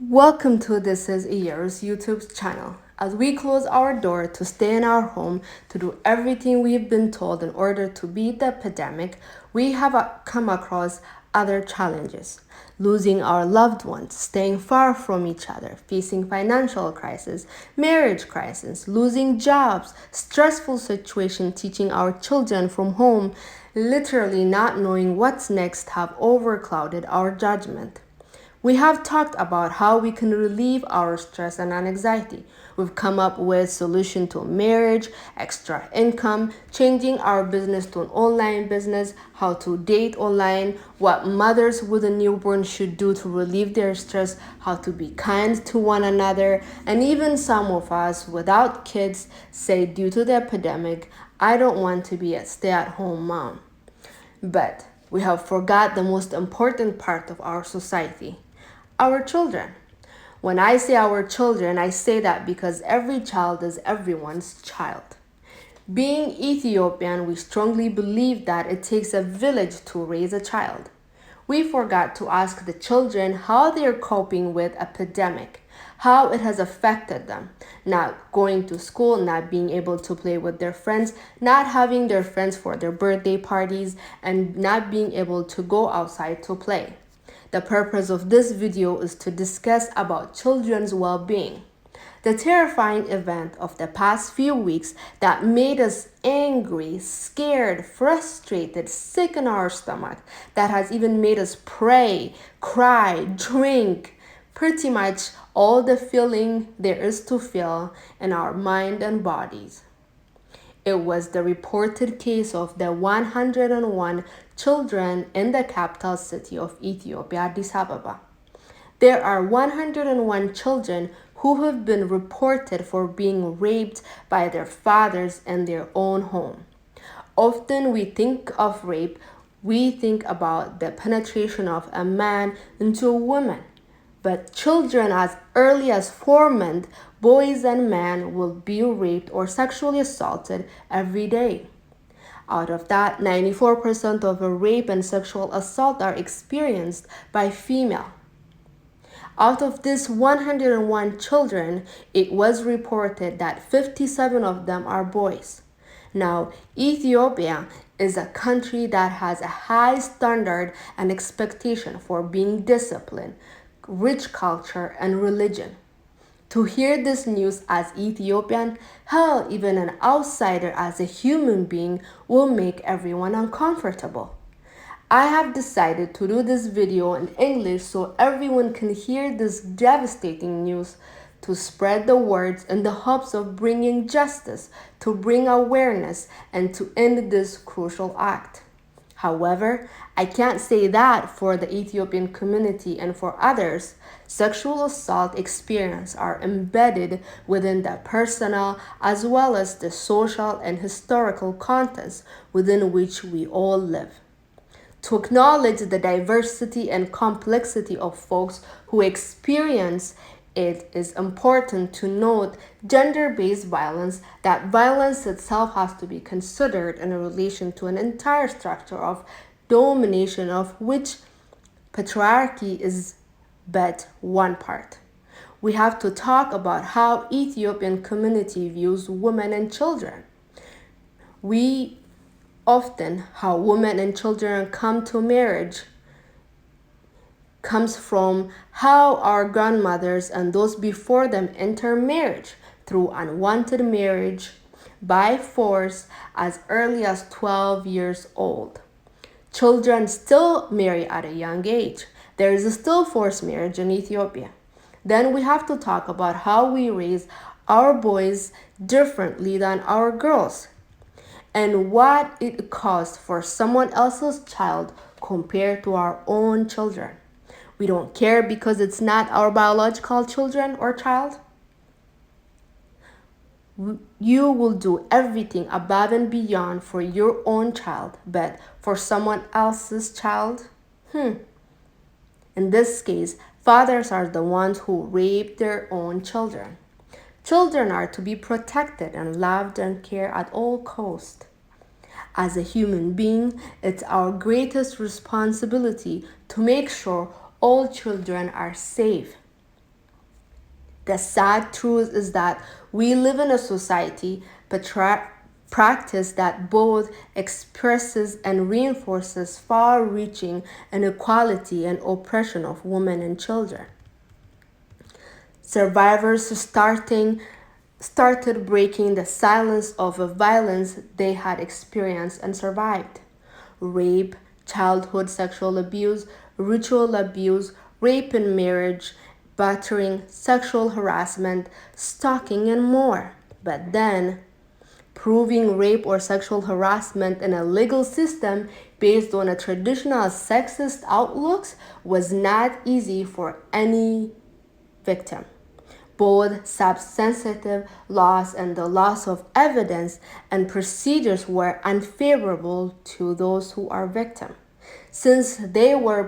Welcome to This Is a Year's YouTube channel. As we close our door to stay in our home, to do everything we've been told in order to beat the epidemic, we have come across other challenges. Losing our loved ones, staying far from each other, facing financial crisis, marriage crisis, losing jobs, stressful situation teaching our children from home, literally not knowing what's next have overclouded our judgment. We have talked about how we can relieve our stress and anxiety. We've come up with solutions to marriage, extra income, changing our business to an online business, how to date online, what mothers with a newborn should do to relieve their stress, how to be kind to one another, and even some of us without kids say due to the epidemic, I don't want to be a stay-at-home mom. But we have forgot the most important part of our society. Our children. When I say our children, I say that because every child is everyone's child. Being Ethiopian, we strongly believe that it takes a village to raise a child. We forgot to ask the children how they are coping with epidemic, how it has affected them, not going to school, not being able to play with their friends, not having their friends for their birthday parties, and not being able to go outside to play. The purpose of this video is to discuss about children's well-being. The terrifying event of the past few weeks that made us angry, scared, frustrated, sick in our stomach, that has even made us pray, cry, drink, pretty much all the feeling there is to feel in our mind and bodies. It was the reported case of the 101 children in the capital city of Ethiopia, Addis Ababa. There are 101 children who have been reported for being raped by their fathers in their own home. Often we think of rape, we think about the penetration of a man into a woman. But children as early as 4 months, boys and men will be raped or sexually assaulted every day. Out of that, 94% of a rape and sexual assault are experienced by female. Out of this 101 children, it was reported that 57 of them are boys. Now, Ethiopia is a country that has a high standard and expectation for being disciplined, rich culture, and religion. To hear this news as Ethiopian, hell, even an outsider as a human being will make everyone uncomfortable. I have decided to do this video in English so everyone can hear this devastating news, to spread the words in the hopes of bringing justice, to bring awareness, and to end this crucial act. However, I can't say that for the Ethiopian community and for others. Sexual assault experiences are embedded within the personal as well as the social and historical context within which we all live. To acknowledge the diversity and complexity of folks who experience it is important to note gender-based violence, that violence itself has to be considered in relation to an entire structure of domination of which patriarchy is but one part. We have to talk about how Ethiopian community views women and children. We often, how women and children come to marriage comes from how our grandmothers and those before them enter marriage through unwanted marriage by force as early as 12 years old. Children still marry at a young age. There is still forced marriage in Ethiopia. Then we have to talk about how we raise our boys differently than our girls and what it costs for someone else's child compared to our own children. We don't care because it's not our biological children or child. You will do everything above and beyond for your own child, but for someone else's child? In this case, fathers are the ones who rape their own children. Children are to be protected and loved and cared at all costs. As a human being, it's our greatest responsibility to make sure all children are safe. The sad truth is that we live in a society practice that both expresses and reinforces far-reaching inequality and oppression of women and children. Survivors started breaking the silence of a violence they had experienced and survived. Rape, childhood sexual abuse, ritual abuse, rape in marriage, battering, sexual harassment, stalking, and more. But then, proving rape or sexual harassment in a legal system based on a traditional sexist outlooks was not easy for any victim. Both substantive loss and the loss of evidence and procedures were unfavorable to those who are victims, since they were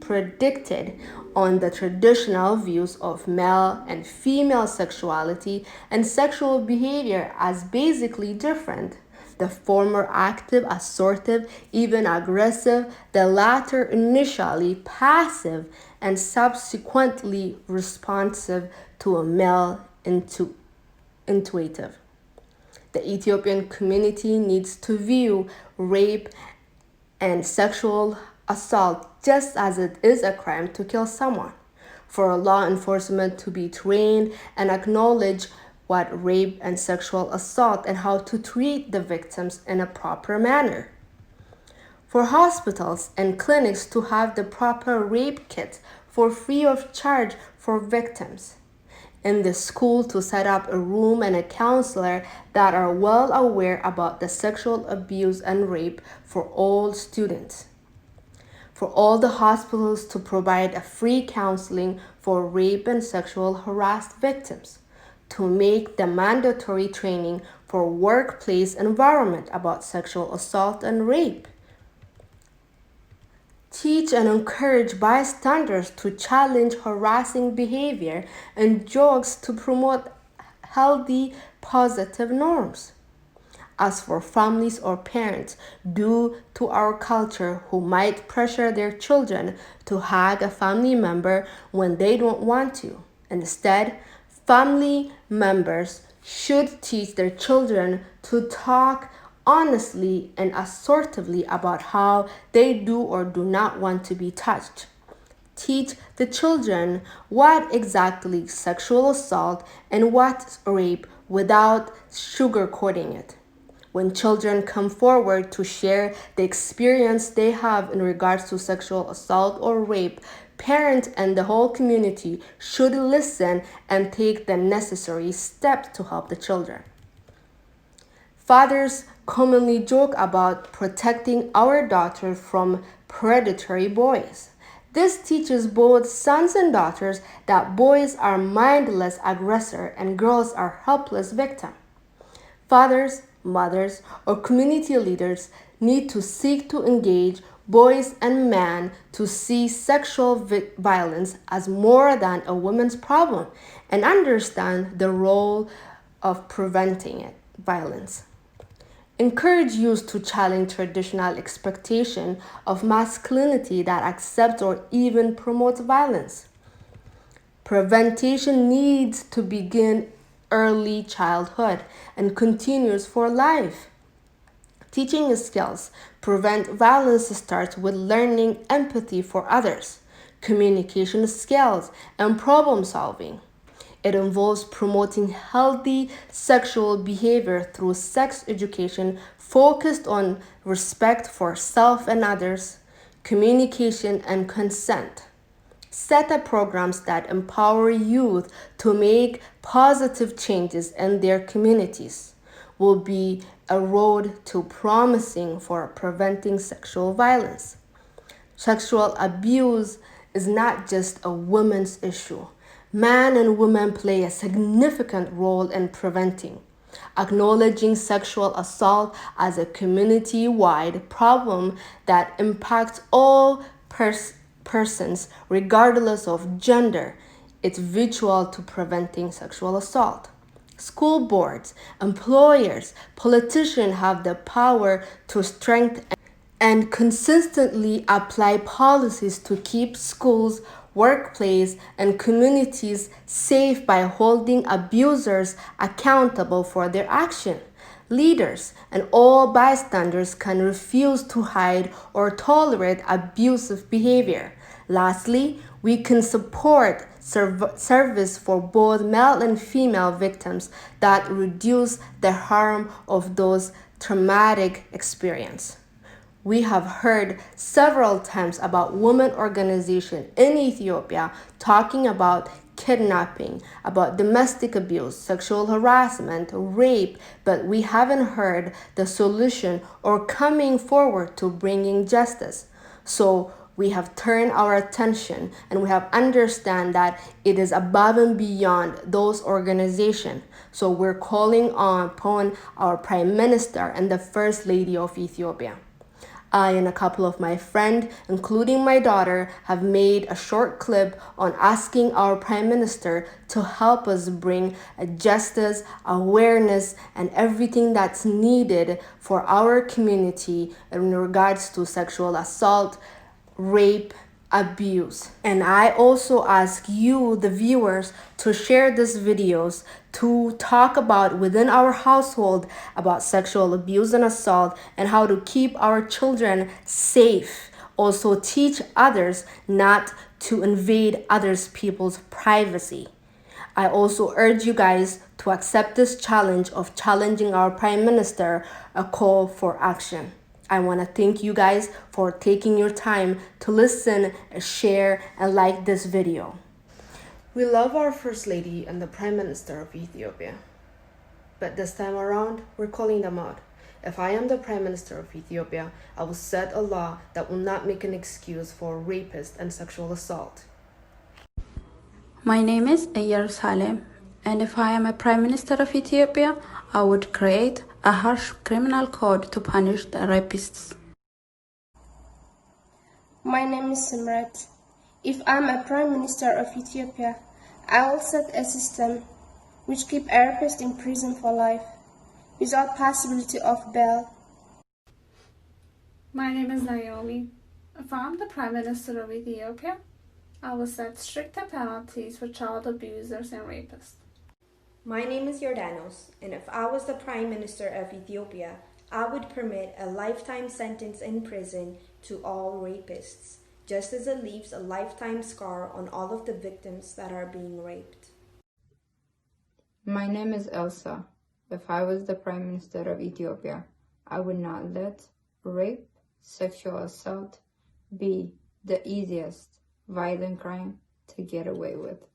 predicted on the traditional views of male and female sexuality and sexual behavior as basically different. The former active, assertive, even aggressive, the latter initially passive and subsequently responsive to a male intuitive. The Ethiopian community needs to view rape and sexual assault just as it is a crime to kill someone. For law enforcement to be trained and acknowledge what rape and sexual assault and how to treat the victims in a proper manner. For hospitals and clinics to have the proper rape kits for free of charge for victims. In the school to set up a room and a counselor that are well aware about the sexual abuse and rape for all students. For all the hospitals to provide a free counseling for rape and sexual harassed victims. To make the mandatory training for workplace environment about sexual assault and rape. Teach and encourage bystanders to challenge harassing behavior and jokes to promote healthy, positive norms. As for families or parents, due to our culture who might pressure their children to hug a family member when they don't want to. Instead, family members should teach their children to talk honestly and assertively about how they do or do not want to be touched. Teach the children what exactly sexual assault and what rape without sugarcoating it. When children come forward to share the experience they have in regards to sexual assault or rape, parents and the whole community should listen and take the necessary steps to help the children. Fathers commonly joke about protecting our daughters from predatory boys. This teaches both sons and daughters that boys are mindless aggressors and girls are helpless victims. Fathers, mothers, or community leaders need to seek to engage boys and men to see sexual violence as more than a woman's problem and understand the role of preventing violence. Encourage youth to challenge traditional expectation of masculinity that accepts or even promotes violence. Prevention needs to begin early childhood and continues for life. Teaching skills prevent violence starts with learning empathy for others, communication skills, and problem solving. It involves promoting healthy sexual behavior through sex education focused on respect for self and others, communication, and consent. Set up programs that empower youth to make positive changes in their communities will be a road to promising for preventing sexual violence. Sexual abuse is not just a women's issue. Men and women play a significant role in preventing. Acknowledging sexual assault as a community-wide problem that impacts all persons regardless of gender, it's vital to preventing sexual assault. School boards, employers, politicians have the power to strengthen and consistently apply policies to keep schools, workplace, and communities safe by holding abusers accountable for their action. Leaders and all bystanders can refuse to hide or tolerate abusive behavior. Lastly, we can support service for both male and female victims that reduce the harm of those traumatic experiences. We have heard several times about women organizations in Ethiopia talking about kidnapping, about domestic abuse, sexual harassment, rape, but we haven't heard the solution or coming forward to bringing justice. So we have turned our attention and we have understand that it is above and beyond those organizations. So we're calling upon our Prime Minister and the First Lady of Ethiopia. I and a couple of my friends, including my daughter, have made a short clip on asking our Prime Minister to help us bring justice, awareness, and everything that's needed for our community in regards to sexual assault, rape, abuse. And I also ask you, the viewers, to share these videos to talk about within our household about sexual abuse and assault and how to keep our children safe. Also teach others not to invade others people's privacy. I also urge you guys to accept this challenge of challenging our Prime Minister, a call for action. I want to thank you guys for taking your time to listen, share, and like this video. We love our First Lady and the Prime Minister of Ethiopia. But this time around, we're calling them out. If I am the Prime Minister of Ethiopia, I will set a law that will not make an excuse for rapist and sexual assault. My name is Jerusalem, and if I am a Prime Minister of Ethiopia, I would create a harsh criminal code to punish the rapists. My name is Simrat. If I'm a Prime Minister of Ethiopia, I will set a system which keep a rapist in prison for life, without possibility of bail. My name is Naomi. If I'm the Prime Minister of Ethiopia, I will set stricter penalties for child abusers and rapists. My name is Jordanos, and if I was the Prime Minister of Ethiopia, I would permit a lifetime sentence in prison to all rapists, just as it leaves a lifetime scar on all of the victims that are being raped. My name is Elsa. If I was the Prime Minister of Ethiopia, I would not let rape, sexual assault be the easiest violent crime to get away with.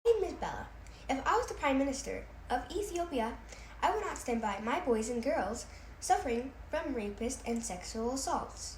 My name is Bella. If I was the Prime Minister of Ethiopia, I would not stand by my boys and girls suffering from rapist and sexual assaults.